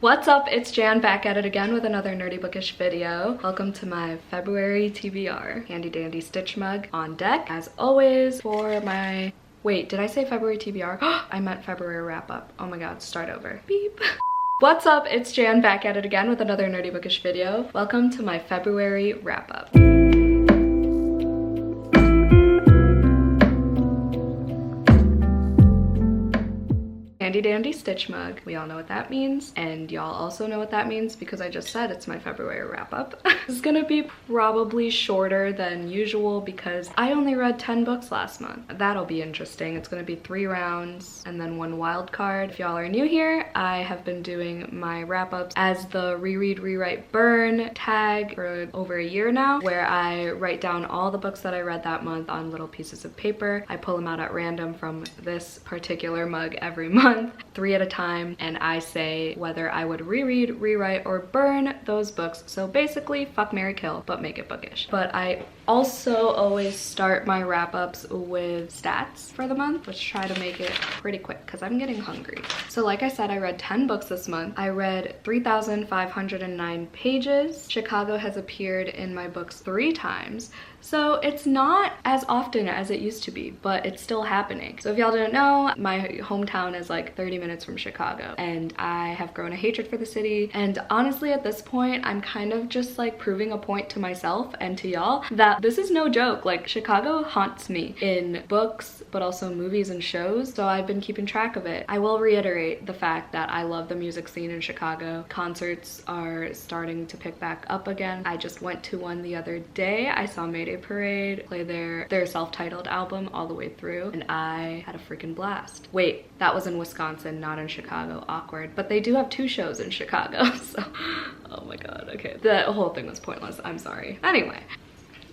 What's up? It's Jan back at it again with another nerdy bookish video. Welcome to my February TBR. Handy dandy stitch mug on deck as always for my... Wait, did I say February TBR? I meant February wrap up. Oh my god, start over. Beep. What's up? It's Jan back at it again with another nerdy bookish video. Welcome to my February wrap up. Handy dandy stitch mug. We all know what that means, and y'all also know what that means because I just said it's my February wrap up. This is gonna be probably shorter than usual because I only read 10 books last month. That'll be interesting. It's gonna be 3 rounds and then 1 wild card. If y'all are new here, I have been doing my wrap ups as the reread, rewrite, burn tag for over a year now, where I write down all the books that I read that month on little pieces of paper. I pull them out at random from this particular mug every month, 3 at a time, and I say whether I would reread, rewrite, or burn those books. So basically, fuck, marry, kill, but make it bookish. But I also always start my wrap-ups with stats for the month. Let's try to make it pretty quick because I'm getting hungry. So like I said, I read 10 books this month. I read 3,509 pages. Chicago has appeared in my books 3 times. So it's not as often as it used to be, but it's still happening. So if y'all didn't know, my hometown is like 30 minutes from Chicago, and I have grown a hatred for the city. And honestly, at this point, I'm kind of just like proving a point to myself and to y'all that this is no joke. Like, Chicago haunts me in books, but also movies and shows. So I've been keeping track of it. I will reiterate the fact that I love the music scene in Chicago. Concerts are starting to pick back up again. I just went to one the other day. I saw Mayday Parade play their self-titled album all the way through, and I had a freaking blast. Wait, that was in Wisconsin, not in Chicago. Awkward. But they do have 2 shows in Chicago, so oh my god. Okay, the whole thing was pointless. I'm sorry. Anyway,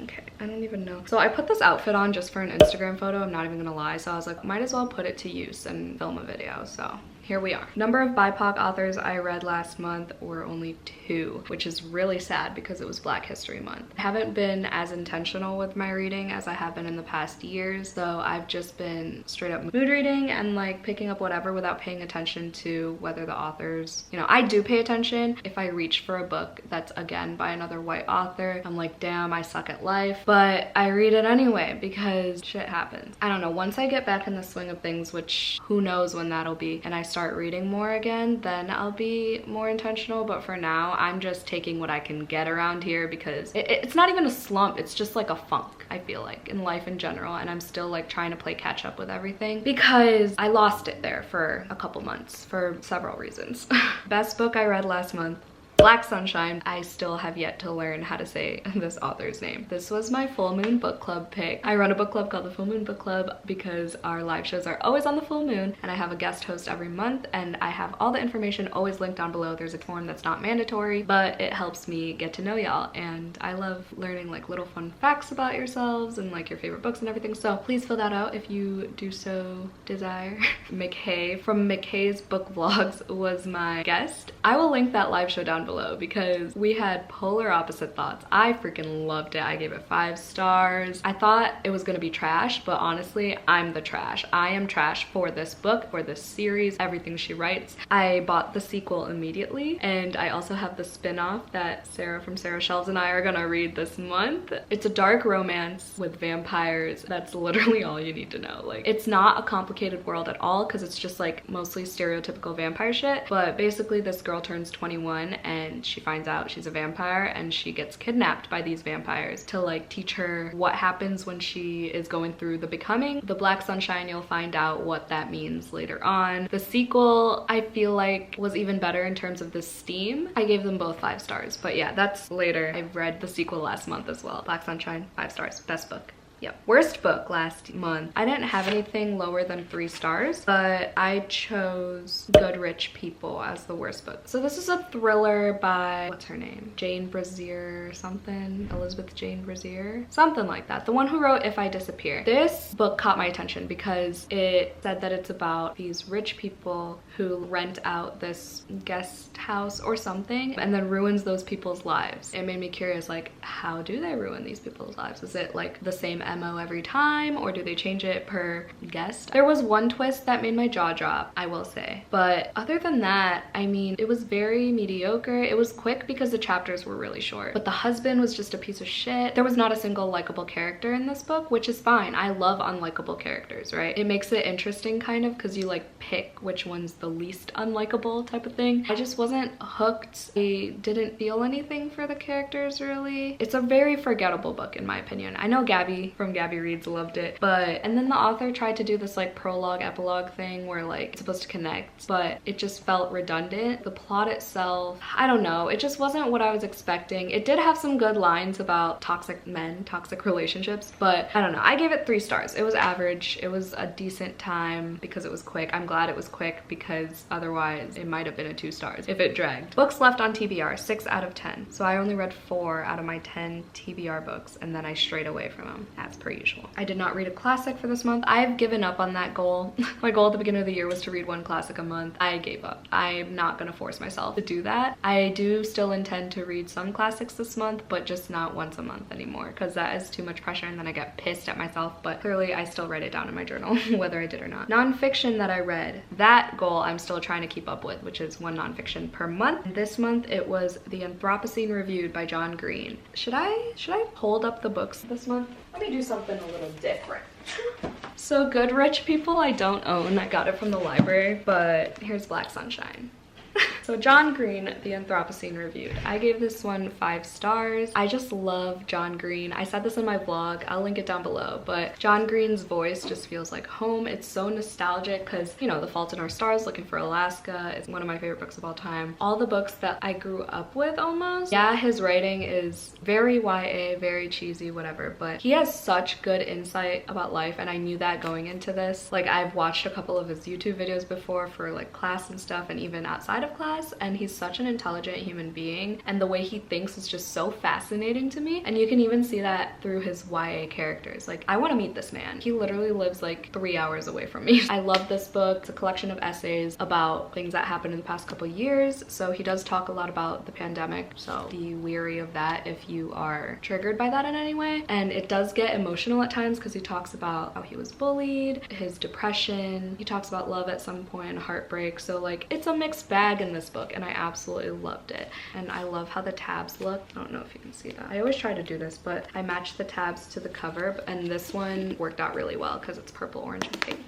okay, I don't even know. So I put this outfit on just for an Instagram photo, I'm not even gonna lie. So I was like, might as well put it to use and film a video. So here we are. Number of BIPOC authors I read last month were only 2, which is really sad because it was Black History Month. I haven't been as intentional with my reading as I have been in the past years, so I've just been straight up mood reading and like picking up whatever without paying attention to whether the authors, you know, I do pay attention if I reach for a book that's again by another white author. I'm like, damn, I suck at life, but I read it anyway because shit happens. I don't know, once I get back in the swing of things, which who knows when that'll be, and I start reading more again, then I'll be more intentional. But for now, I'm just taking what I can get around here because it's not even a slump, it's just like a funk, I feel like, in life in general, and I'm still like trying to play catch up with everything because I lost it there for a couple months for several reasons. Best book I read last month, Black Sunshine. I still have yet to learn how to say this author's name. This was my full moon book club pick. I run a book club called the Full Moon Book Club because our live shows are always on the full moon, and I have a guest host every month, and I have all the information always linked down below. There's a form that's not mandatory, but it helps me get to know y'all, and I love learning like little fun facts about yourselves and like your favorite books and everything. So please fill that out if you do so desire. McKay from McKay's Book Vlogs was my guest. I will link that live show down below because we had polar opposite thoughts. I freaking loved it. I gave it 5 stars. I thought it was gonna be trash, but honestly, I'm the trash. I am trash for this book, for this series, everything she writes. I bought the sequel immediately, and I also have the spin-off that Sarah from Sarah Shelves and I are gonna read this month. It's a dark romance with vampires. That's literally all you need to know. Like, it's not a complicated world at all because it's just like mostly stereotypical vampire shit, but basically this girl turns 21 and she finds out she's a vampire, and she gets kidnapped by these vampires to like teach her what happens when she is going through the becoming. The Black Sunshine, you'll find out what that means later on. The sequel, I feel like, was even better in terms of the steam. I gave them both 5 stars, but yeah, that's later. I read the sequel last month as well. Black Sunshine, 5 stars, best book. Yep. Worst book last month. I didn't have anything lower than 3 stars, but I chose Good Rich People as the worst book. So this is a thriller by, what's her name? Jane Brazier or something? Elizabeth Jane Brazier? Something like that. The one who wrote If I Disappear. This book caught my attention because it said that it's about these rich people who rent out this guest house or something and then ruins those people's lives. It made me curious, like, how do they ruin these people's lives? Is it like the same MO every time, or do they change it per guest? There was one twist that made my jaw drop, I will say. But other than that, I mean, it was very mediocre. It was quick because the chapters were really short. But the husband was just a piece of shit. There was not a single likable character in this book, which is fine. I love unlikable characters, right? It makes it interesting kind of because you like pick which one's the least unlikable type of thing. I just wasn't hooked. I didn't feel anything for the characters really. It's a very forgettable book in my opinion. I know Gabby from Gabby Reads loved it, but and then the author tried to do this like prologue epilogue thing where like it's supposed to connect, but it just felt redundant. The plot itself, I don't know, it just wasn't what I was expecting. It did have some good lines about toxic men, toxic relationships, but I don't know. I gave it 3 stars. It was average. It was a decent time because it was quick. I'm glad it was quick because otherwise it might have been a 2 stars if it dragged. Books left on TBR, 6 out of 10. So I only read 4 out of my 10 TBR books and then I strayed away from them as per usual. I did not read a classic for this month. I've given up on that goal. My goal at the beginning of the year was to read 1 classic a month. I gave up. I'm not gonna force myself to do that. I do still intend to read some classics this month, but just not once a month anymore because that is too much pressure and then I get pissed at myself. But clearly I still write it down in my journal whether I did or not. Nonfiction that I read, that goal I'm still trying to keep up with, which is 1 nonfiction per month. This month it was The Anthropocene Reviewed by John Green. Should I hold up the books this month? Let me do something a little different. So Good Rich People I don't own. I got it from the library, but here's Black Sunshine. So John Green, The Anthropocene Reviewed. I gave this one 5 stars. I just love John Green. I said this in my vlog. I'll link it down below. But John Green's voice just feels like home. It's so nostalgic because, you know, The Fault in Our Stars, Looking for Alaska is one of my favorite books of all time. All the books that I grew up with almost. Yeah, his writing is very YA, very cheesy, whatever. But he has such good insight about life and I knew that going into this. Like I've watched a couple of his YouTube videos before for like class and stuff and even outside of class. And he's such an intelligent human being and the way he thinks is just so fascinating to me, and you can even see that through his YA characters. Like I want to meet this man. He literally lives like 3 hours away from me. I love this book. It's a collection of essays about things that happened in the past couple years, so he does talk a lot about the pandemic, so be wary of that if you are triggered by that in any way. And it does get emotional at times because he talks about how he was bullied, his depression, he talks about love at some point and heartbreak, so like it's a mixed bag in this book and I absolutely loved it. And I love how the tabs look. I don't know if you can see that. I always try to do this, but I matched the tabs to the cover and this one worked out really well because it's purple, orange, and pink.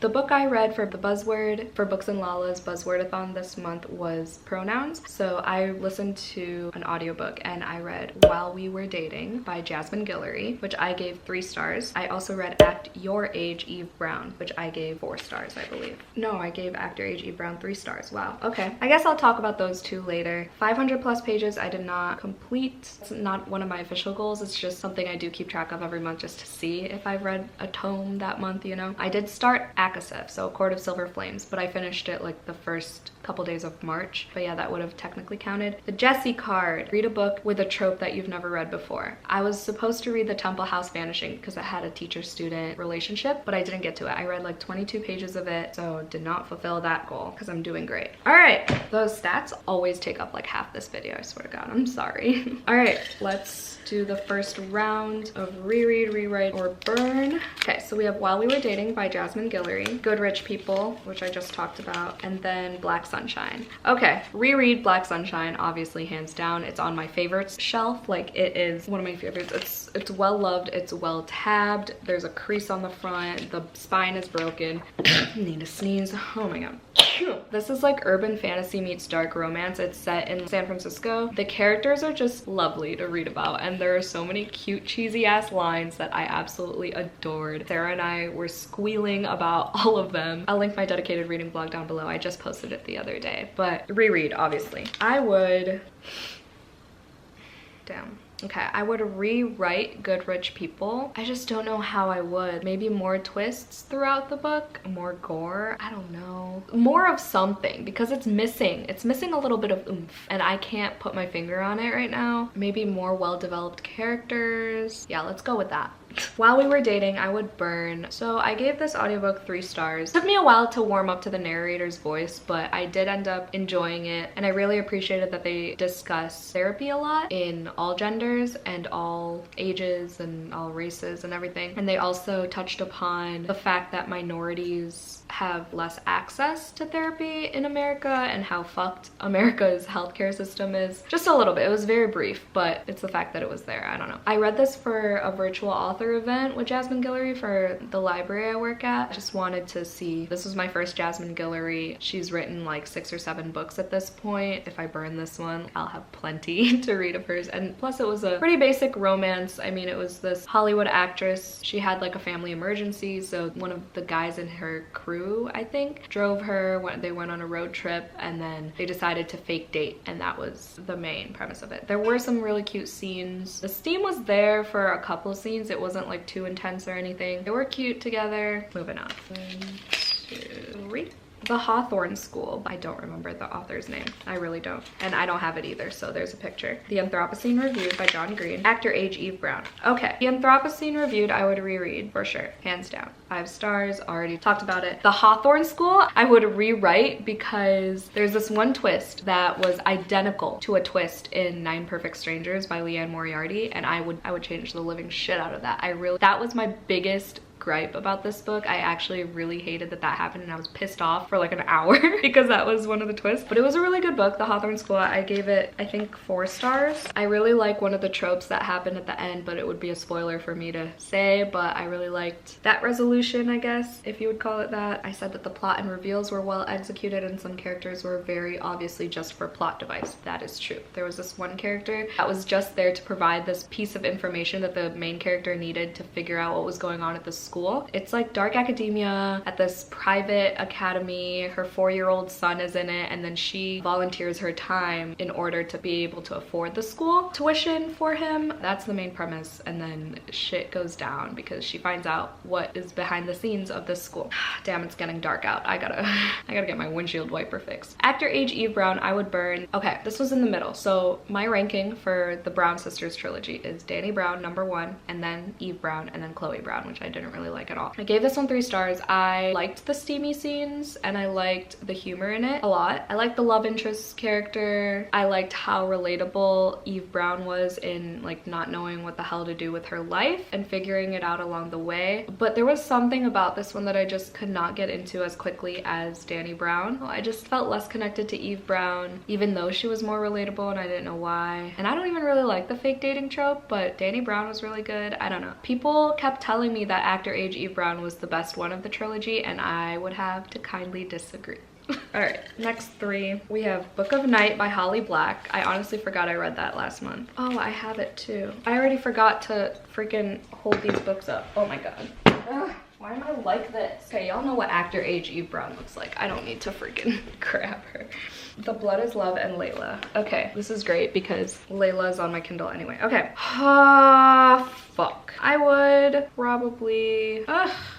The book I read for the buzzword, for Books and Lala's Buzzwordathon this month was Pronouns. So I listened to an audiobook and I read While We Were Dating by Jasmine Guillory, which I gave 3 stars. I also read Act Your Age, Eve Brown, which I gave 4 stars, I believe. No, I gave Act Your Age, Eve Brown 3 stars. Wow, okay. I guess I'll talk about those 2 later. 500 plus pages I did not complete. It's not one of my official goals. It's just something I do keep track of every month just to see if I've read a tome that month, you know? I did start so Court of Silver Flames, but I finished it like the first couple days of March. But yeah, that would have technically counted. The Jessie card. Read a book with a trope that you've never read before. I was supposed to read The Temple House Vanishing because it had a teacher-student relationship, but I didn't get to it. I read like 22 pages of it, so did not fulfill that goal because I'm doing great. All right, those stats always take up like half this video, I swear to God, I'm sorry. All right, let's do the first round of reread, rewrite, or burn. Okay, so we have While We Were Dating by Jasmine Guillory, Good Rich People, which I just talked about, and then Black Sunshine. Okay, reread Black Sunshine, obviously hands down. It's on my favorites shelf. Like it is one of my favorites. It's well loved, it's well tabbed. There's a crease on the front, the spine is broken. Need to sneeze. Oh my God. This is like urban fantasy meets dark romance. It's set in San Francisco. The characters are just lovely to read about and there are so many cute cheesy ass lines that I absolutely adored. Sarah and I were squealing about all of them. I'll link my dedicated reading blog down below. I just posted it the other day, but reread obviously. I would, damn. Okay, I would rewrite Good Rich People. I just don't know how I would. Maybe more twists throughout the book, more gore, I don't know. More of something because it's missing. It's missing a little bit of oomph and I can't put my finger on it right now. Maybe more well-developed characters. Yeah, let's go with that. While we were dating, I would burn. So I gave this audiobook 3 stars. It took me a while to warm up to the narrator's voice, but I did end up enjoying it, and I really appreciated that they discuss therapy a lot in all genders and all ages and all races and everything. And they also touched upon the fact that minorities have less access to therapy in America and how fucked America's healthcare system is. Just a little bit. It was very brief, but it's the fact that it was there. I don't know. I read this for a virtual author event with Jasmine Guillory for the library I work at. I just wanted to see. This was my first Jasmine Guillory. She's written like 6 or 7 books at this point. If I burn this one, I'll have plenty to read of hers. And plus it was a pretty basic romance. I mean, it was this Hollywood actress. She had like a family emergency, so one of the guys in her crew, I think, drove her when they went on a road trip, and then they decided to fake date, and that was the main premise of it. There were some really cute scenes. The steam was there for a couple of scenes. It wasn't like too intense or anything. They were cute together. Moving on. 1, 2, 3. The Hawthorne School. I don't remember the author's name. I really don't. And I don't have it either, so there's a picture. The Anthropocene Reviewed by John Green. Actor age Eve Brown. Okay. The Anthropocene Reviewed I would reread for sure. Hands down. 5 stars. Already talked about it. The Hawthorne School I would rewrite because there's this one twist that was identical to a twist in 9 Perfect Strangers by Leanne Moriarty, and I would change the living shit out of that. That was my biggest gripe about this book. I actually really hated that happened, and I was pissed off for like an hour because that was one of the twists. But it was a really good book. The Hawthorne School, I gave it, I think, 4 stars. I really like one of the tropes that happened at the end, but it would be a spoiler for me to say, but I really liked that resolution, I guess, if you would call it that. I said that the plot and reveals were well executed, and some characters were very obviously just for plot device. That is true. There was this one character that was just there to provide this piece of information that the main character needed to figure out what was going on at the school. It's like dark academia at this private academy. Her 4-year-old son is in it, and then she volunteers her time in order to be able to afford the school tuition for him. That's the main premise, and then shit goes down because she finds out what is behind the scenes of this school. Damn, it's getting dark out. I gotta get my windshield wiper fixed. Actor age Eve Brown I would burn. Okay, this was in the middle. So my ranking for the Brown sisters trilogy is Dani Brown #1, and then Eve Brown, and then Chloe Brown, which I didn't really like at all. I gave this one 3 stars. I liked the steamy scenes, and I liked the humor in it a lot. I liked the love interest character. I liked how relatable Eve Brown was in like not knowing what the hell to do with her life and figuring it out along the way. But there was something about this one that I just could not get into as quickly as Dani Brown. I just felt less connected to Eve Brown, even though she was more relatable, and I didn't know why. And I don't even really like the fake dating trope, but Dani Brown was really good. I don't know. People kept telling me that actor age Eve Brown was the best one of the trilogy, and I would have to kindly disagree. All right, next 3. We have Book of Night by Holly Black. I honestly forgot I read that last month. Oh, I have it too. I already forgot to freaking hold these books up. Oh my god. Ugh. Why am I like this? Okay, y'all know what actor age Eve Brown looks like. I don't need to freaking grab her. The Blood is Love and Layla. Okay, this is great because Layla is on my Kindle anyway. Okay. Fuck. I would probably...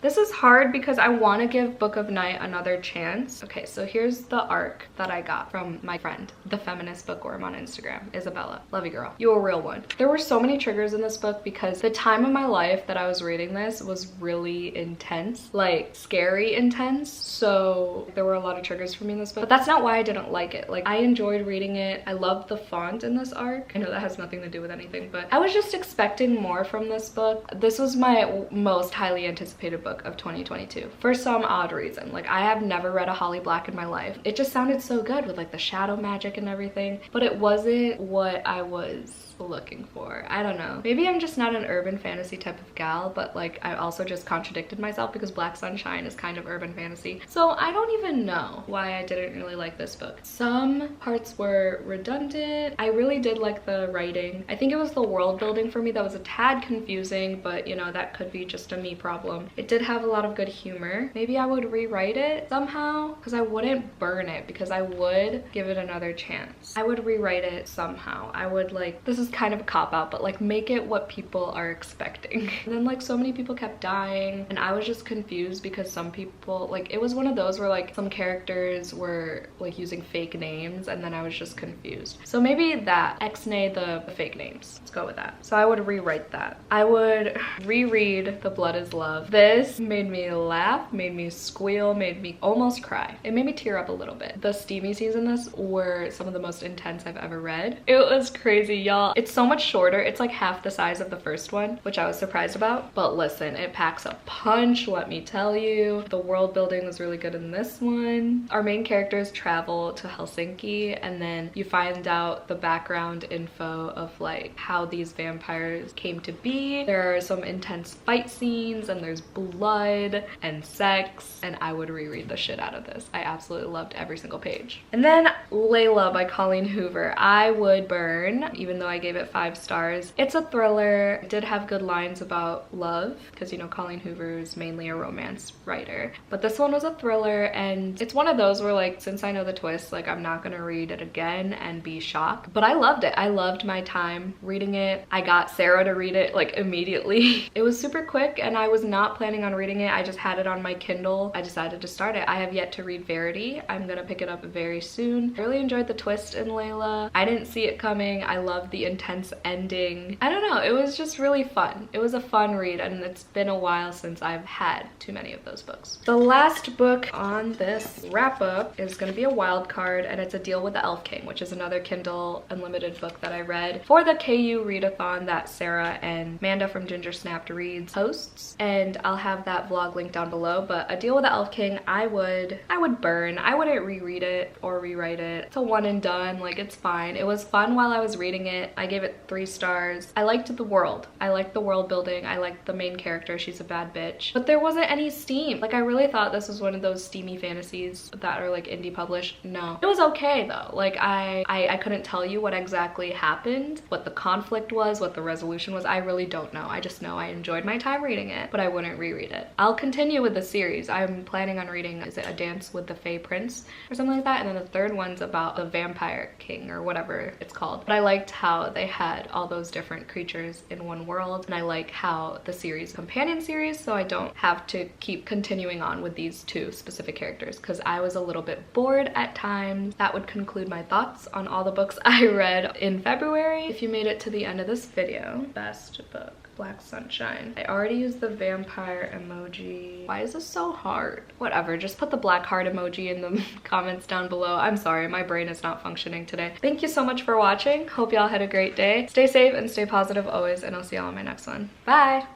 this is hard because I want to give Book of Night another chance. Okay, so here's the arc that I got from my friend, the feminist bookworm on Instagram, Isabella. Love you, girl. You a real one. There were so many triggers in this book because the time of my life that I was reading this was really intense, like scary intense. So there were a lot of triggers for me in this book, but that's not why I didn't like it. Like, I enjoyed reading it. I loved the font in this arc. I know that has nothing to do with anything, but I was just expecting more from this book. This was my most highly anticipated book of 2022 for some odd reason. Like, I have never read a Holly Black in my life. It just sounded so good with like the shadow magic and everything, but it wasn't what I was looking for. I don't know. Maybe I'm just not an urban fantasy type of gal, but like I also just contradicted myself because Black Sunshine is kind of urban fantasy. So I don't even know why I didn't really like this book. Some parts were redundant. I really did like the writing. I think it was the world building for me that was a tad confusing, but you know, that could be just a me problem. It did have a lot of good humor. Maybe I would rewrite it somehow because I wouldn't burn it, because I would give it another chance. I would rewrite it somehow. I would, like, this is kind of a cop-out, but like make it what people are expecting. And then like so many people kept dying, and I I was just confused because some people, like, it was one of those where like some characters were like using fake names, and then I was just confused. So maybe that, X-nay the fake names. Let's go with that. So I would rewrite that. I would reread The Blood is Love. This made me laugh, made me squeal, made me almost cry. It made me tear up a little bit. The steamy scenes in this were some of the most intense I've ever read. It was crazy, y'all. It's so much shorter. It's like half the size of the first one, which I was surprised about. But listen, it packs a punch, let me tell you. The world building was really good in this one. Our main characters travel to Helsinki, and then you find out the background info of like how these vampires came to be. There are some intense fight scenes, and there's blood and sex, and I would reread the shit out of this. I absolutely loved every single page. And then Layla by Colleen Hoover. I would burn, even though I gave it 5 stars. It's a thriller. It did have good lines about love, because you know Colleen Hoover is mainly a romance writer, but this one was a thriller, and it's one of those where like, since I know the twist, like I'm not gonna read it again and be shocked. But I loved it. I loved my time reading it. I got Sarah to read it like immediately. It was super quick, and I was not planning on reading it. I just had it on my Kindle. I decided to start it. I have yet to read Verity. I'm gonna pick it up very soon. I really enjoyed the twist in Layla. I didn't see it coming. I loved the intense ending. I don't know, it was just really fun. It was a fun read, and it's been a while since I've had too many of those books. The last book on this wrap up is gonna be a wild card, and it's A Deal with the Elf King, which is another Kindle Unlimited book that I read for the KU readathon that Sarah and Amanda from Ginger Snapped Reads hosts, and I'll have that vlog linked down below. But A Deal with the Elf King, I would burn. I wouldn't reread it or rewrite it. It's a one and done. Like, it's fine. It was fun while I was reading it. I gave it 3 stars. I liked the world. I liked the world building. I liked the main character. She's a bad bitch. But there wasn't any steam. Like, I really thought this was one of those steamy fantasies that are like indie published. No. It was okay though. Like, I couldn't tell you what exactly happened, what the conflict was, what the resolution was. I really don't know. I just know I enjoyed my time reading it, but I wouldn't reread it. I'll continue with the series. I'm planning on reading, is it A Dance with the Fae Prince or something like that? And then the third one's about the Vampire King or whatever it's called. But I liked how they had all those different creatures in one world, and I like how the series companion series, so I don't have to keep continuing on with these 2 specific characters, because I was a little bit bored at times. That would conclude my thoughts on all the books I read in February. If you made it to the end of this video, best book. Black Sunshine. I already used the vampire emoji. Why is this so hard? Whatever, just put the black heart emoji in the comments down below. I'm sorry, my brain is not functioning today. Thank you so much for watching. Hope y'all had a great day. Stay safe and stay positive always, and I'll see y'all on my next one. Bye!